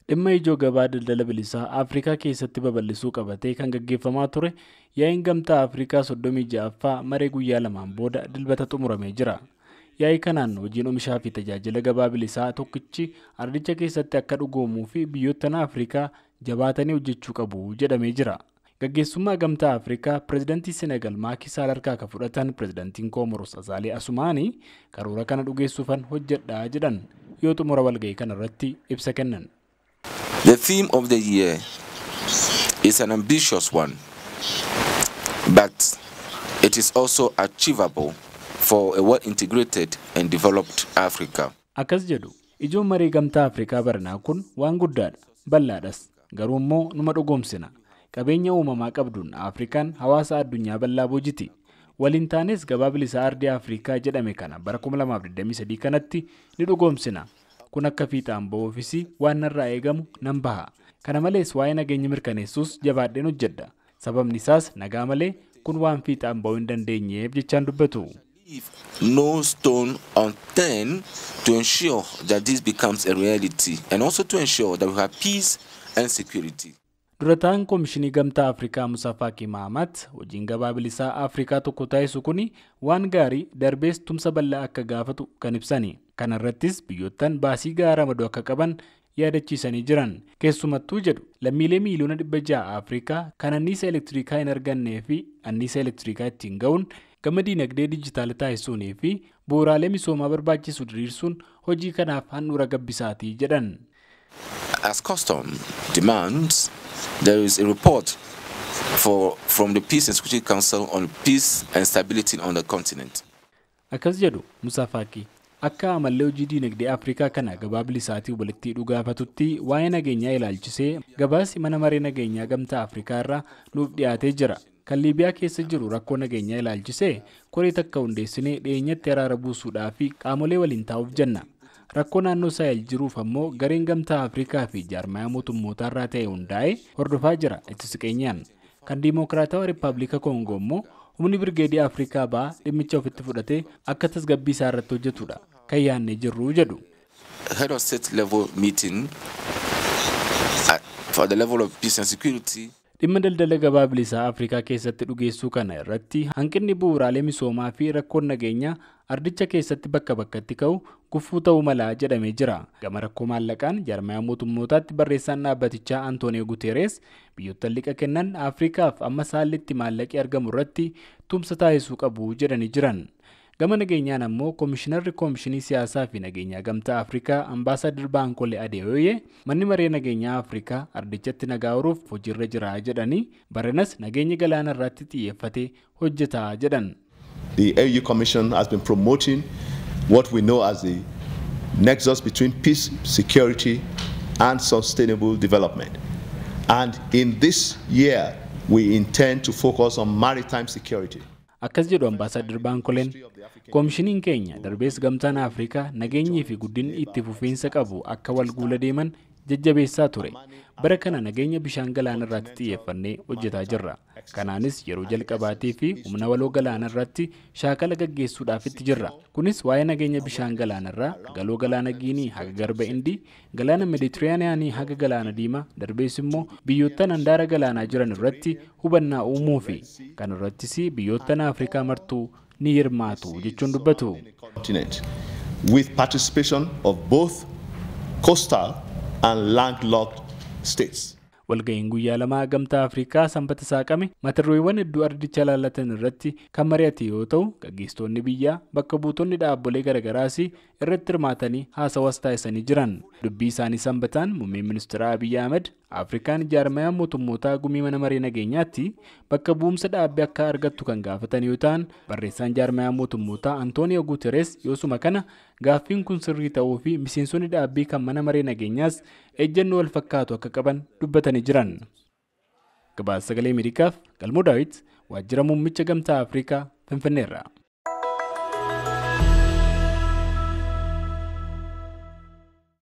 Dhimma ijoo gabaa daldala bilisaa Afrikaa keessatti babal'isuu qabatee kan gaggeeffamaa ture yaa'iin gamtaa Afrikaa 36ffaa maree guyyaa lamaan booda dilbata xumuramee jira. Yaa'ii kanaan hojiin oomishaa fi tajaajila gabaa bilisaa tokkichi ardicha keessatti akka dhugoomuu fi biyyoottan Afrikaa jabaatanii hojjechuu qabu jedhamee jira. Gaggeessummaa gamtaa Afrikaa pireezidantii Senegal Macky Sall harkaa kan fudhatan pireezidantiin Comoros Azali Assoumani karoora kana dhugeessuufan hojjedhaa jedhan yoo xumura walga'ii kana irratti ibsa kennan. The theme of the year is an ambitious one, but it is also achievable for a well-integrated and developed Africa. Akkas jedhu ijoon marii gamtaa Afrikaa baranaa kun waan guddaadha, bal'aadhas, garuu immoo numa dhugoomsina. Qabeenya uumamaa qabduun Afrikaan hawaasa addunyaa bal'aa boojiti. Waliin taanes gabaa bilisaa ardii Afrikaa jedhame kana bara 2023 kanatti ni dhugoomsina. Kun akka fiixaan ba'uufis waan narraa eegamu nan baha. Kana malees waa'ee nageenya mirkaneessuus jabaadheen hojjedha. Sababni isaas nagaa malee kun waan fiixaan ba'uu hin dandeenyeef jechaan dubbatu. No stone unturned to ensure that this becomes a reality and also to ensure that we have peace and security. Durataan Komishinii Gamtaa Afrikaa Musaa Faaqii Mahamat hojiin gabaa bilisaa Afrikaa tokko taasisu kuni waan gaarii darbees tumsa bal'aa akka gaafatu kan ibsani. Kana irrattis biyyoottan baasii gaarii ramaduu akka qaban yaadachiisanii jiran. Keessumattuu jedhu lammiilee miiliyoona 600 Afrikaa kan anniisa elektirikaa hin argannee fi anniisa elektirikaa ittiin ga'uun gama diinagdee dijitaala taasisuunii fi bu'uuraalee misoomaa barbaachisu diriirsuun hojii kanaaf handhuura gabbisaatii jedhan. As custom demands, there is a report from the Peace and Security Council on peace and stability on the continent. Akkas jedhu Musaa Faaqii akka amallee hojii diinagdee Afrikaa kana gabaa bilisaatii walitti dhugaafatutti waa'ee nageenyaa ilaalchisee gabaasi mana maree nageenyaa gamtaa Afrikaa irraa nuuf dhiyaatee jira. Kan Liibiyaa keessa jiru rakkoo nageenyaa ilaalchisee koree takka hundeessinee dhiyeenyatti araara buusuudhaa fi qaamolee waliin taa'uuf jenna. Rakkoo naannoo Saahel jiruuf ammoo gareen gamtaa Afrikaa fi jaarmayaa mootummootaa irraa ta'e hundaa'ee hordofaa jira itti siqeenyaan. Kan Diimokiraatawaa Rippaabilika Koongoo immoo humni birgeedii Afrikaa ba'aa dhimmicha ofitti fudhatee akka tasgabbii isaa irratti hojjetudha. Kan yaadnee jirru jedhu. Head of state level meeting for the level of peace and security. Dhimma daldala gabaa bilisaa Afrikaa keessatti dhugeessuu kana irratti hanqinni bu'uuraalee misoomaa fi rakkoon nageenyaa ardicha keessatti bakka bakkatti ka'u gufuu ta'uu mala jedhamee jira. Gama rakkoo maallaqaan jaarmayaa mootummootaatti barreessaan dhaabbatichaa Antoonio Guterres biyyoota liqa kennan Afrikaaf amma saallitti maallaqi argamu irratti tumsa taasisuu qabu jedhanii jiran. Gama nageenyaan ammoo Komishinarri Komishinii Siyaasaa fi Nageenyaa Gamtaa Afrikaa Ambaasaadar Baankole Adeeyoye manni maree nageenyaa Afrikaa ardichatti nagaa horuuf hojiirra jira jedhanii baranas nageenya galaana irratti xiyyeeffatee hojjetaa jedhan. The AU Commission has been promoting what we know as the nexus between peace, security and sustainable development. And in this year, we intend to focus on maritime security. Akkas jedhu Ambaasaadar Baankoleen Komishiniin keenya darbees gamtaan Afrikaa nageenyii fi guddinni itti fufiinsa qabu akka wal guula deeman jajjabeessaa ture. Bara kana nageenya bishaan galaana irratti xiyyeeffannee hojjetaa jirra. Kanaanis yeroo jalqabaatii fi humna waloo galaana irratti shaakala gaggeessuudhaaf itti jirra. Kunis waa'ee nageenya bishaan galaana irraa galoo galaana Giinii haga garba Indii, galaana Meditiraaniyaanii haga galaana Diimaa darbees immoo biyyoottan handaara galaanaa jiran irratti hubannaa uumuu fi kan irrattis biyyoottan Afrikaa martuu ni hirmaatu jechuun dubbatu. With participation of both coastal and landlocked states. Walga'iin guyyaa lamaa gamtaa Afrikaa sanbata saaqame mata-dureewwan hedduu ardicha ilaallatan irratti kan mari'ate yoo ta'u gaggeessitoonni biyyaa bakka buutonni dhaabbolee garagaraas irratti hirmaatanii haasawas taasisanii jiran. Dubbii isaanii sanbataan muummeen ministeera Abiy Ahmed Afrikaan jaarmayaa mootummootaa gumii mana maree nageenyaatti bakka bu'umsa dhaabbii akka argattu kan gaafatan yoo ta'an barreessaan jaarmayaa mootummootaa Antoonio Guterres yoosuma kana gaaffiin kun sirrii ta'uu fi miseensonni dhaabbii kan mana maree nageenyaas ejjennoo wal fakkaatu akka qaban dubbatanii jiran. Gabaasa Sagalee Ameerikaaf Galmoo Daawit waajjira muummicha gamtaa Afrikaa Finfinneerraa.